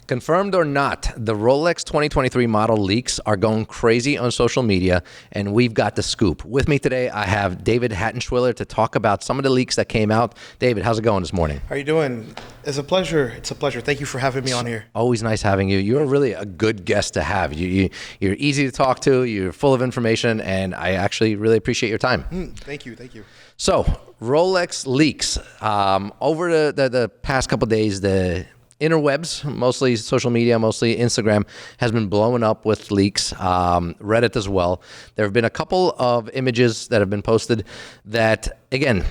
Confirmed or not, the Rolex 2023 model leaks are going crazy on social media, and we've got the scoop. With me today, I have David Hattenschwiller to talk about some of the leaks that came out. David, how's it going this morning? How are you doing? It's a pleasure. It's a pleasure. Thank you for having me on here. Always nice having you. You're really a good guest to have. You're easy to talk to. You're full of information, and I actually really appreciate your time. Thank you. Thank you. So, Rolex leaks. Over the past couple of days, the interwebs, mostly social media, mostly Instagram, has been blowing up with leaks, Reddit as well. There have been a couple of images that have been posted that, again,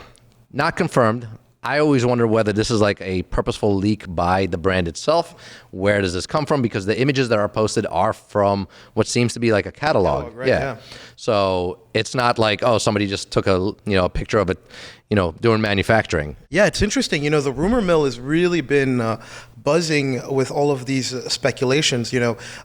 not confirmed. I always wonder whether this is like a purposeful leak by the brand itself. Where does this come from? Because the images that are posted are from what seems to be like a catalog. Right, yeah. So it's not like, oh, somebody just took a picture of it, doing manufacturing. Yeah, it's interesting. The rumor mill has really been buzzing with all of these speculations.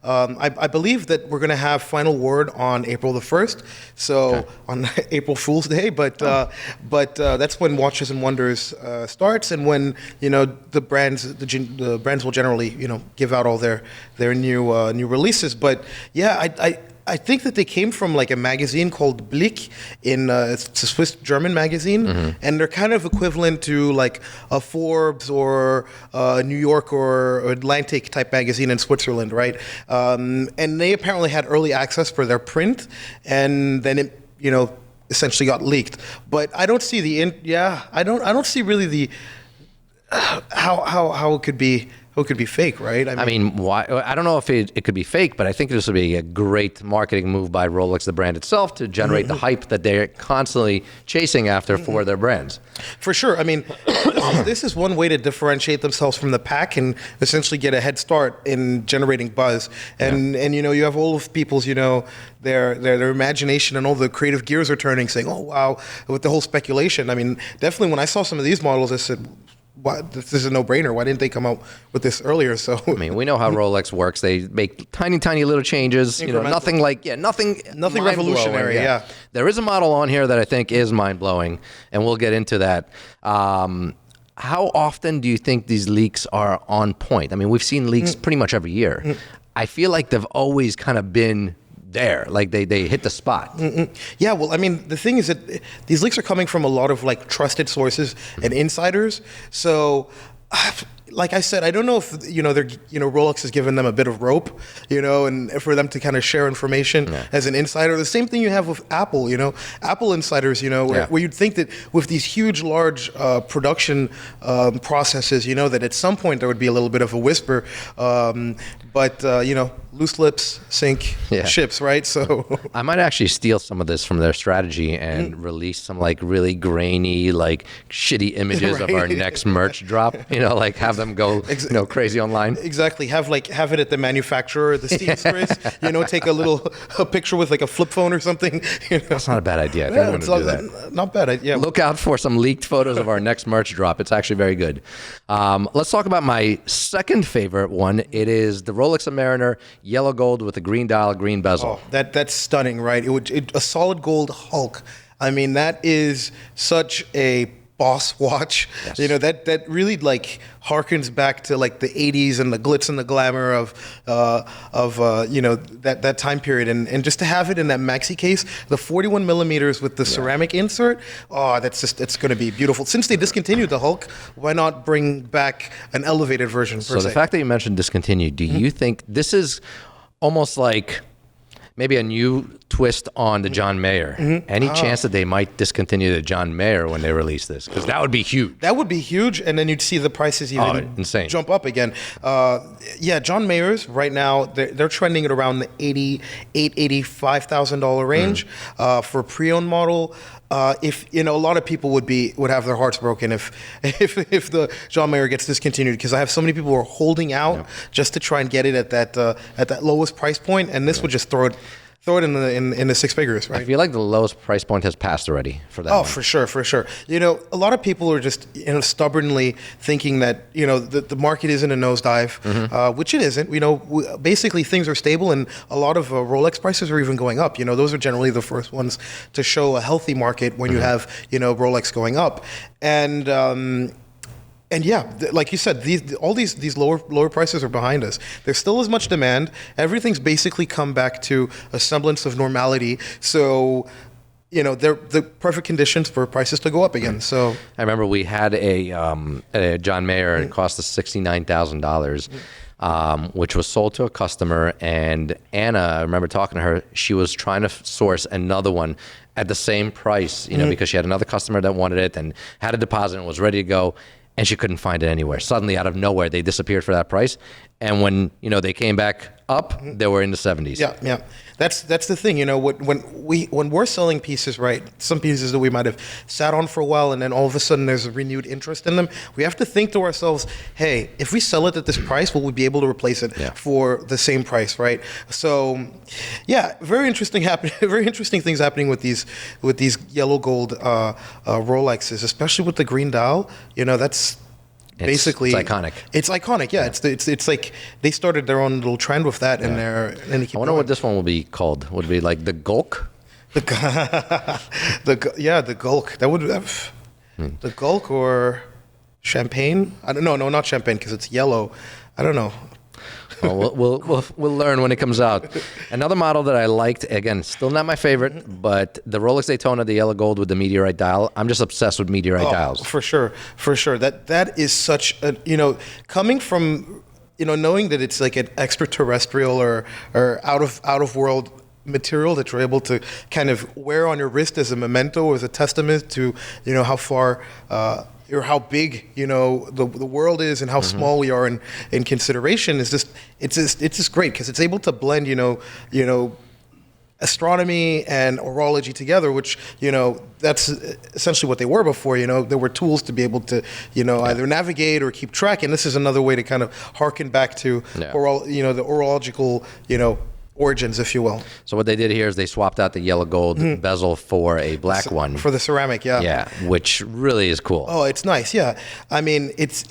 I believe that we're going to have final word on April the 1st, so on April Fool's Day. But that's when Watches and Wonders starts, and when the brands will generally give out all their new releases. But yeah, I think that they came from like a magazine called Blick it's a Swiss German magazine, and they're kind of equivalent to like a Forbes or a New York or Atlantic type magazine in Switzerland, right? And they apparently had early access for their print, and then it essentially got leaked. But I don't see I don't see really the how it could be. It could be fake, right? I mean, why? I don't know if it could be fake, but I think this would be a great marketing move by Rolex, the brand itself, to generate the hype that they're constantly chasing after for their brands. For sure. I mean, this is one way to differentiate themselves from the pack and essentially get a head start in generating buzz. And you have all of people's their imagination and all the creative gears are turning, saying, "Oh wow!" With the whole speculation. I mean, definitely when I saw some of these models, I said, this is a no-brainer. Why didn't they come out with this earlier? So I mean, we know how Rolex works. They make tiny little changes. Nothing revolutionary. Yeah. There is a model on here that I think is mind-blowing, and we'll get into that. How often do you think these leaks are on point? I mean, we've seen leaks pretty much every year. I feel like they've always kind of been there, like they hit the spot. Yeah, well, I mean, the thing is that these leaks are coming from a lot of like trusted sources and insiders. So, like I said, I don't know if Rolex has given them a bit of rope, and for them to kind of share information as an insider. The same thing you have with Apple, Apple insiders, where you'd think that with these huge, large production processes, that at some point there would be a little bit of a whisper. But loose lips sink ships, right? So I might actually steal some of this from their strategy and release some like really grainy, like shitty images of our next merch drop. Like have them go crazy online. Exactly. Have it at the manufacturer, the seamstress. Take a picture with like a flip phone or something. That's not a bad idea. I think I'm going to do that. Not bad idea. Look out for some leaked photos of our next merch drop. It's actually very good. Let's talk about my second favorite one. It is the Rolex Submariner, yellow gold with a green dial, green bezel. Oh, that's stunning, right? A solid gold Hulk. I mean, that is such a boss watch. Yes. That really like harkens back to like the 80s and the glitz and the glamour of that time period, and just to have it in that maxi case, the 41 millimeters with the ceramic insert. Oh, it's going to be beautiful. Since they discontinued the Hulk, why not bring back an elevated version? So the fact that you mentioned discontinued, do you think this is almost like maybe a new twist on the John Mayer? Any chance that they might discontinue the John Mayer when they release this? Because that would be huge. That would be huge, and then you'd see the prices even insane. Jump up again. John Mayer's right now, they're trending at around the $85,000 range for a pre-owned model. If a lot of people would have their hearts broken if the John Mayer gets discontinued, because I have so many people who are holding out just to try and get it at that lowest price point, and this would just throw it in the six figures, right? I feel like the lowest price point has passed already for that. Oh, for sure. A lot of people are just stubbornly thinking that the market isn't a nosedive, which it isn't. Basically things are stable, and a lot of Rolex prices are even going up. Those are generally the first ones to show a healthy market when you have Rolex going up, and And yeah, like you said, all these lower prices are behind us. There's still as much demand. Everything's basically come back to a semblance of normality. So, they're the perfect conditions for prices to go up again. So I remember we had a John Mayer. It cost us $69,000. Which was sold to a customer, and Anna, I remember talking to her, she was trying to source another one at the same price, because she had another customer that wanted it and had a deposit and was ready to go, and she couldn't find it anywhere. Suddenly, out of nowhere, they disappeared for that price, and when, they came back up, they were in the 70s. Yeah. That's the thing, when we're selling pieces, right? Some pieces that we might have sat on for a while, and then all of a sudden there's a renewed interest in them. We have to think to ourselves, hey, if we sell it at this price, will we be able to replace it for the same price, right? So, yeah, very interesting things happening with these yellow gold Rolexes, especially with the green dial. That's basically it's iconic. It's iconic, yeah. It's like they started their own little trend with that, and they keep I wonder what this one will be called. Would it be like the Gulk? the Gulk. That would the Gulk or Champagne. I don't know. No, not Champagne because it's yellow. I don't know. Well, we'll learn when it comes out. Another model that I liked, again, still not my favorite, but the Rolex Daytona, the yellow gold with the meteorite dial. I'm just obsessed with meteorite dials. For sure. That is such a, coming from, knowing that it's like an extraterrestrial or out of world material that you're able to kind of wear on your wrist as a memento, as a testament to, how far or how big the world is and how small we are in consideration is just it's just great because it's able to blend astronomy and horology together, which that's essentially what they were before. There were tools to be able to either navigate or keep track, and this is another way to kind of harken back to the horological origins, if you will. So what they did here is they swapped out the yellow gold bezel for a black one. For the ceramic, yeah. Yeah, which really is cool. Oh, it's nice, yeah. I mean, it's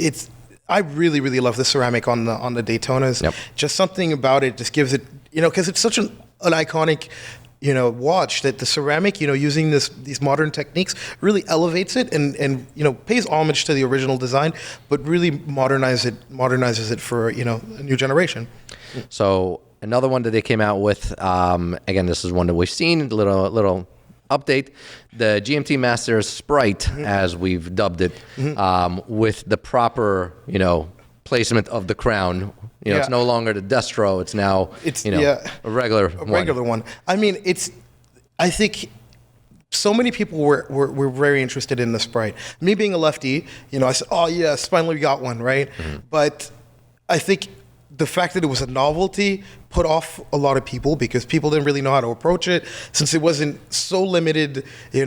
I really, really love the ceramic on the Daytonas. Yep. Just something about it just gives it, because it's such an iconic, watch that the ceramic, using these modern techniques really elevates it and pays homage to the original design, but really modernizes it for, a new generation. So another one that they came out with, again, this is one that we've seen, a little update, the GMT Master Sprite, as we've dubbed it, with the proper, placement of the crown. It's no longer the Destro, it's now, a regular one. I mean, I think so many people were very interested in the Sprite. Me being a lefty, I said, oh yes, finally we got one, right? But I think the fact that it was a novelty put off a lot of people because people didn't really know how to approach it. Since it wasn't so limited, a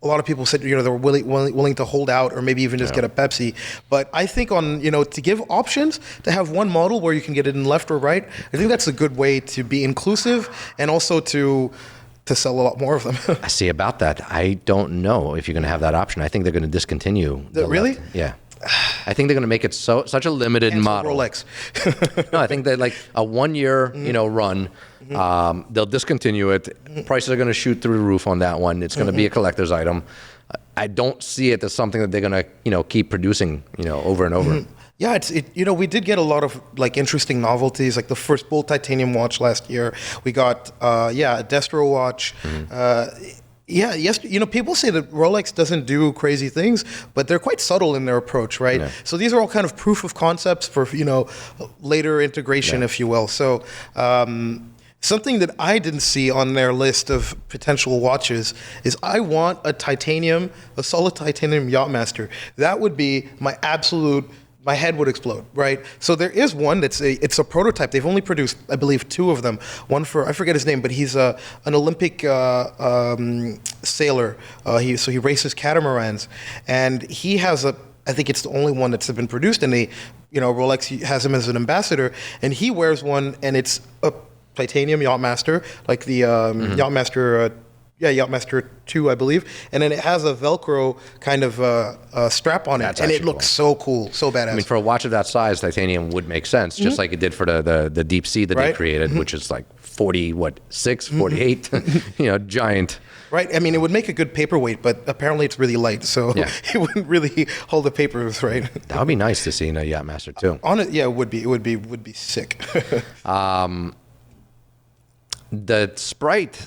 lot of people said, they were willing to hold out or maybe even just get a Pepsi. But I think to give options, to have one model where you can get it in left or right, I think that's a good way to be inclusive and also to sell a lot more of them. I see about that. I don't know if you're going to have that option. I think they're going to discontinue. Really? Left. Yeah. I think they're going to make it such a limited model. Rolex. No, I think that like a 1 year, run. They'll discontinue it. Prices are going to shoot through the roof on that one. It's going to be a collector's item. I don't see it as something that they're going to, keep producing, over and over. Yeah, we did get a lot of interesting novelties, like the first Bold Titanium watch last year. We got a Destro watch. People say that Rolex doesn't do crazy things, but they're quite subtle in their approach, right? Yeah. So these are all kind of proof of concepts for, later integration, if you will. So something that I didn't see on their list of potential watches is I want a solid titanium Yachtmaster. That would be my head would explode, right? So there is one it's a prototype. They've only produced, I believe, 2 of them. One for, I forget his name, but he's an Olympic sailor. He races catamarans, and he has I think it's the only one that's been produced, and Rolex has him as an ambassador, and he wears one, and it's a titanium Yachtmaster, like the Yachtmaster. Yachtmaster 2, I believe. And then it has a Velcro kind of strap on it. And it looks so cool, so badass. I mean, for a watch of that size, titanium would make sense, just like it did for the Deep Sea that they created, which is like 48, giant. Right. I mean, it would make a good paperweight, but apparently it's really light, so Yeah. it wouldn't really hold the papers, right? That would be nice to see in a Yachtmaster too. On it, yeah, it would be. It would be sick. The Sprite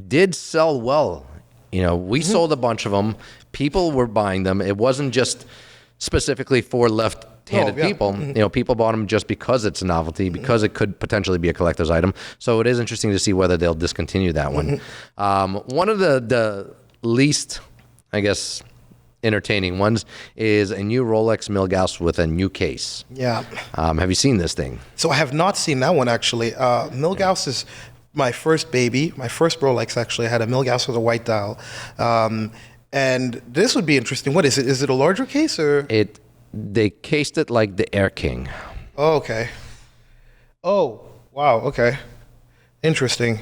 did sell well. We sold a bunch of them. People were buying them. It wasn't just specifically for left-handed people. People bought them just because it's a novelty, because it could potentially be a collector's item. So it is interesting to see whether they'll discontinue that one. One of the least, I guess, entertaining ones is a new Rolex Milgauss with a new case. Yeah. Have you seen this thing? So I have not seen that one, actually. Milgauss is my first baby. My first Rolex, actually. I had a Milgauss with a white dial. And this would be interesting. What is it? Is it a larger case, or? They cased it like the Air King. Oh, okay. Oh, wow. Okay. Interesting.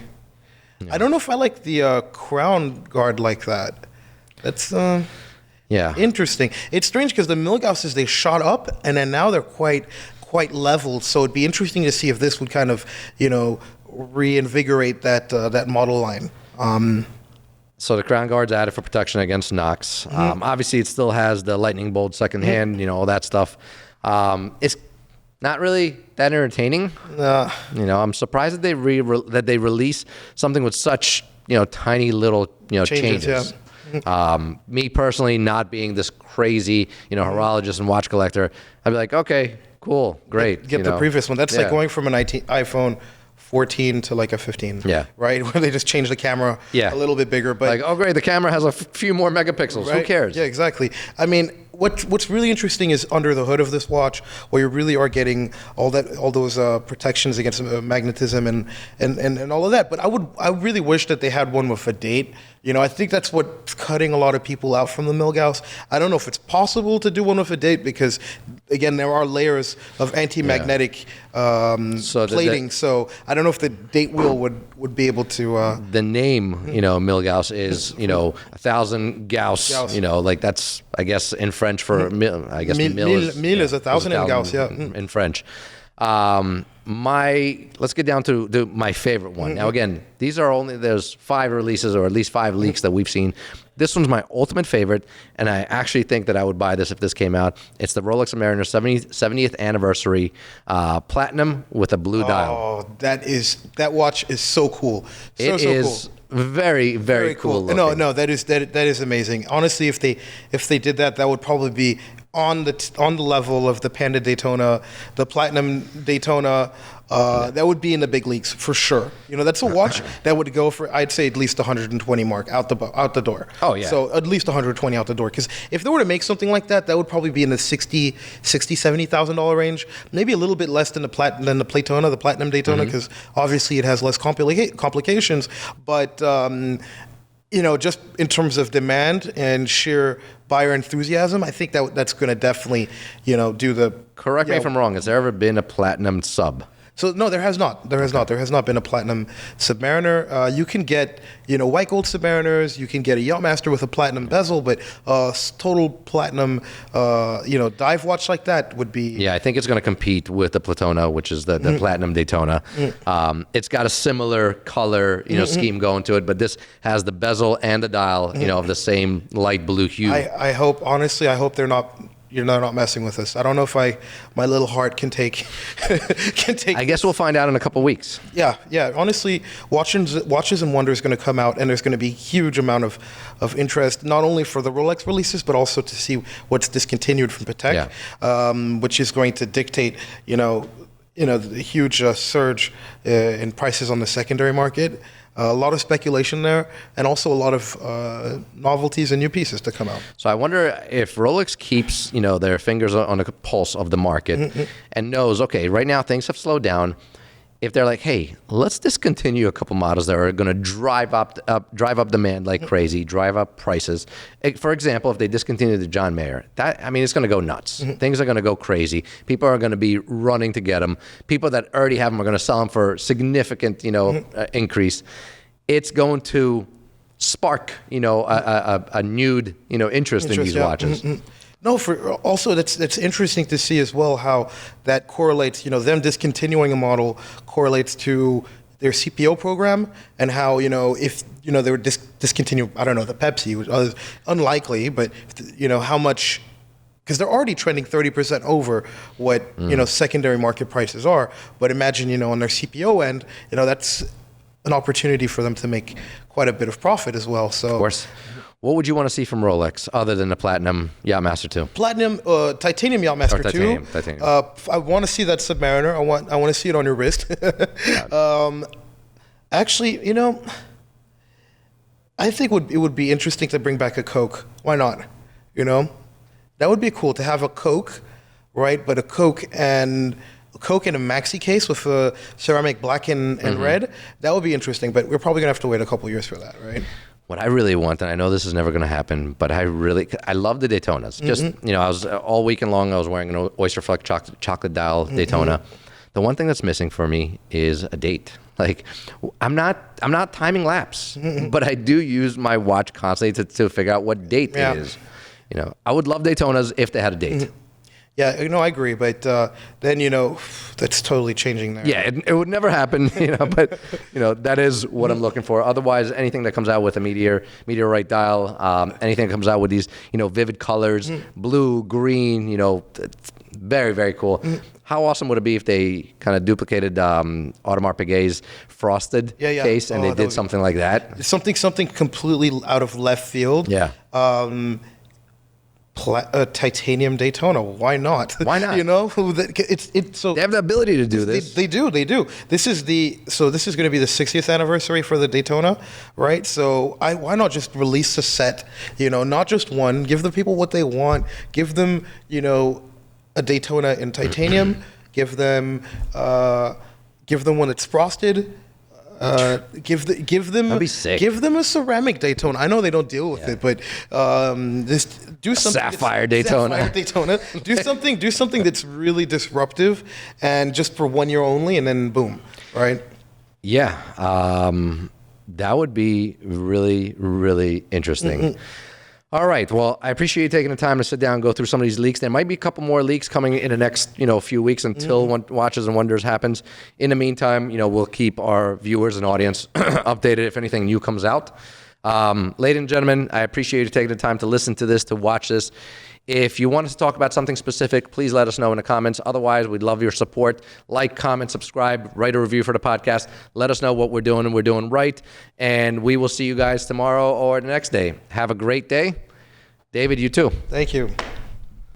Yeah. I don't know if I like the crown guard like that. That's interesting. It's strange because the Milgausses, they shot up and then now they're quite leveled. So it'd be interesting to see if this would kind of reinvigorate that model line. So the crown guard's added for protection against knocks. Obviously, it still has the lightning bolt second hand, all that stuff. It's not really that entertaining. I'm surprised that they release something with such tiny little changes. Yeah. Me personally, not being this crazy horologist and watch collector, I'd be like, okay, cool, great. Get the previous one. That's like going from an iPhone 14 to like a 15. Yeah. Right? Where they just change the camera a little bit bigger. But like, oh great, the camera has a few more megapixels. Right? Who cares? Yeah, exactly. I mean, what's really interesting is under the hood of this watch, where you really are getting all those protections against magnetism and all of that. But I really wish that they had one with a date. I think that's what's cutting a lot of people out from the Milgauss. I don't know if it's possible to do one with a date because, again, there are layers of anti-magnetic plating. So I don't know if the date wheel would be able to. The name, Milgauss is, 1,000 Gauss. Like that's, I guess, in French for I guess mille is 1,000 in Gauss. Yeah, in French. Let's get down to my favorite one. Now, again, there's 5 releases or at least 5 leaks that we've seen. This one's my ultimate favorite, and I actually think that I would buy this if this came out. It's the Rolex American 70th anniversary platinum with a blue dial. Oh, that watch is so cool. It is cool. Very, very cool looking. No, that is amazing. Honestly, if they did that, that would probably be on the level of the Panda Daytona, the Platinum Daytona. That would be in the big leagues for sure. That's a watch that would go for, I'd say, at least 120 mark out the door. Oh yeah. So at least 120 out the door. Because if they were to make something like that, that would probably be in the $70,000 range. Maybe a little bit less than the Platinum Daytona, because obviously it has less complications. But just in terms of demand and sheer buyer enthusiasm, I think that's going to definitely, do the. Correct me if I'm wrong. Has there ever been a platinum sub? So no, there has not. There has not been a platinum Submariner. You can get, white gold Submariners. You can get a Yachtmaster with a platinum bezel, but total platinum, dive watch like that would be. Yeah, I think it's going to compete with the Platona, which is the Platinum Daytona. It's got a similar color, scheme going to it, but this has the bezel and the dial, of the same light blue hue. I hope, honestly, you're not messing with us. I don't know if my little heart can take. I guess we'll find out in a couple weeks. Yeah. Honestly, Watches and Wonder is going to come out, and there's going to be a huge amount of interest, not only for the Rolex releases, but also to see what's discontinued from Patek, which is going to dictate, the huge surge in prices on the secondary market. A lot of speculation there, and also a lot of novelties and new pieces to come out. So I wonder if Rolex keeps, their fingers on the pulse of the market and knows, okay, right now things have slowed down. If they're like, hey, let's discontinue a couple models that are going to drive up demand like crazy, drive up prices. For example, if they discontinue the John Mayer, it's going to go nuts. Things are going to go crazy. People are going to be running to get them. People that already have them are going to sell them for significant, increase. It's going to spark, a nude, interest in these watches. No, also that's interesting to see as well how that correlates. Them discontinuing a model correlates to their CPO program and how, if, they would discontinue, I don't know, the Pepsi, which is unlikely, but, how much, because they're already trending 30% over what, secondary market prices are. But imagine, on their CPO end, that's an opportunity for them to make quite a bit of profit as well. So, of course. What would you want to see from Rolex other than the Platinum Yachtmaster 2? Platinum, Titanium Yachtmaster 2. Titanium. I want to see that Submariner. I want to see it on your wrist. Actually, I think it would be interesting to bring back a Coke. Why not? That would be cool to have a Coke, right? But a Coke in a maxi case with a ceramic black and red. That would be interesting. But we're probably gonna have to wait a couple years for that, right? What I really want, and I know this is never going to happen, but I love the Daytonas. Just, I was all weekend long, I was wearing an oyster fleck chocolate dial Daytona. The one thing that's missing for me is a date. Like, I'm not timing laps, but I do use my watch constantly to figure out what date it is. I would love Daytonas if they had a date. Yeah, I agree, but then that's totally changing there. Yeah, it would never happen, but that is what I'm looking for. Otherwise, anything that comes out with a meteorite dial, anything that comes out with these vivid colors, blue, green, it's very, very cool. How awesome would it be if they kind of duplicated Audemars Piguet's frosted case and they did something like that? Something completely out of left field. Yeah. Titanium Daytona. Why not? Why not? So they have the ability to do this. They do. This is going to be the 60th anniversary for the Daytona, right? So why not just release a set? Not just one. Give the people what they want. Give them a Daytona in titanium. Give them one that's frosted. Give them That'd be sick. Give them a ceramic Daytona. I know they don't deal with it, but do something. Sapphire Daytona. Do something that's really disruptive, and just for 1 year only, and then boom, right? Yeah, that would be really, really interesting. All right. Well, I appreciate you taking the time to sit down and go through some of these leaks. There might be a couple more leaks coming in the next, few weeks until Watches and Wonders happens. In the meantime, we'll keep our viewers and audience updated if anything new comes out. Ladies and gentlemen, I appreciate you taking the time to listen to this, to watch this. If you want us to talk about something specific, please let us know in the comments. Otherwise, we'd love your support. Like, comment, subscribe, write a review for the podcast. Let us know what we're doing and we're doing right. And we will see you guys tomorrow or the next day. Have a great day. David, you too. Thank you.